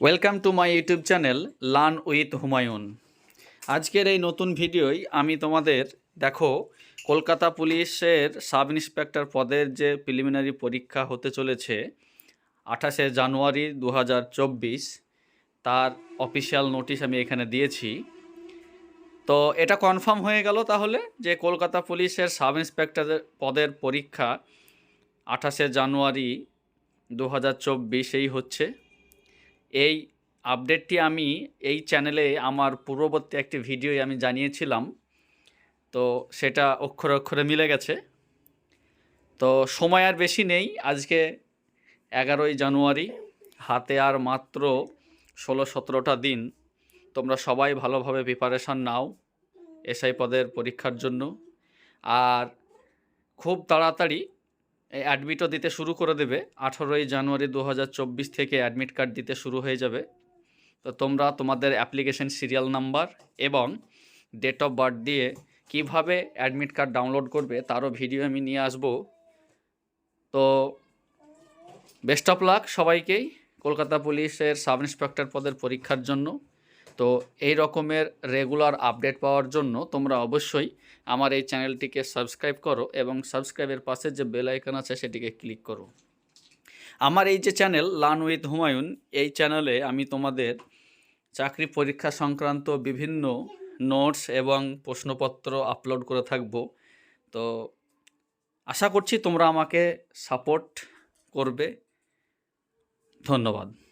Welcome to my YouTube channel learn with Humayun. আজকের এই নতুন ভিডিওয় আমি তোমাদের দেখো কলকাতা পুলিশের সাব ইন্সপেক্টর পদের যে প্রিলিমিনারি পরীক্ষা হতে চলেছে 28শে জানুয়ারি 2024, তার অফিসিয়াল নোটিশ আমি এখানে দিয়েছি। তো এটা কনফার্ম হয়ে গেল তাহলে যে কলকাতা পুলিশের সাব ইন্সপেক্টরের পদের পরীক্ষা 28শে জানুয়ারি 2024 হচ্ছে। এই আপডেটটি আমি এই চ্যানেলে আমার পূর্ববর্তী একটি ভিডিওয় আমি জানিয়েছিলাম, তো সেটা অক্ষরে অক্ষরে মিলে গেছে। তো সময় আর বেশি নেই, আজকে 11ই জানুয়ারি, হাতে আর মাত্র 16-17টা দিন। তোমরা সবাই ভালোভাবে প্রিপারেশান নাও এসআই পদের পরীক্ষার জন্য। আর খুব তাড়াতাড়ি অ্যাডমিটও দিতে শুরু করে দেবে। 18ই জানুয়ারি 2024 থেকে অ্যাডমিট কার্ড দিতে শুরু হয়ে যাবে। তো তোমরা তোমাদের অ্যাপ্লিকেশন সিরিয়াল নাম্বার এবং ডেট অফ বার্থ দিয়ে কিভাবে অ্যাডমিট কার্ড ডাউনলোড করবে তারও ভিডিও আমি নিয়ে আসব। তো বেস্ট অফ লাক সবাইকেই কলকাতা পুলিশের সাব ইন্সপেক্টর পদের পরীক্ষার জন্য। তো এই রকমের রেগুলার আপডেট পাওয়ার জন্য তোমরা অবশ্যই আমার এই চ্যানেলটিকে সাবস্ক্রাইব করো এবং সাবস্ক্রাইবের পাশে যে বেল আইকন আছে সেটিকে ক্লিক করো। আমার এই যে চ্যানেল লার্ন উইথ হুমায়ুন, এই চ্যানেলে আমি তোমাদের চাকরি পরীক্ষা সংক্রান্ত বিভিন্ন নোটস এবং প্রশ্নপত্র আপলোড করে থাকব। তো আশা করছি তোমরা আমাকে সাপোর্ট করবে। ধন্যবাদ।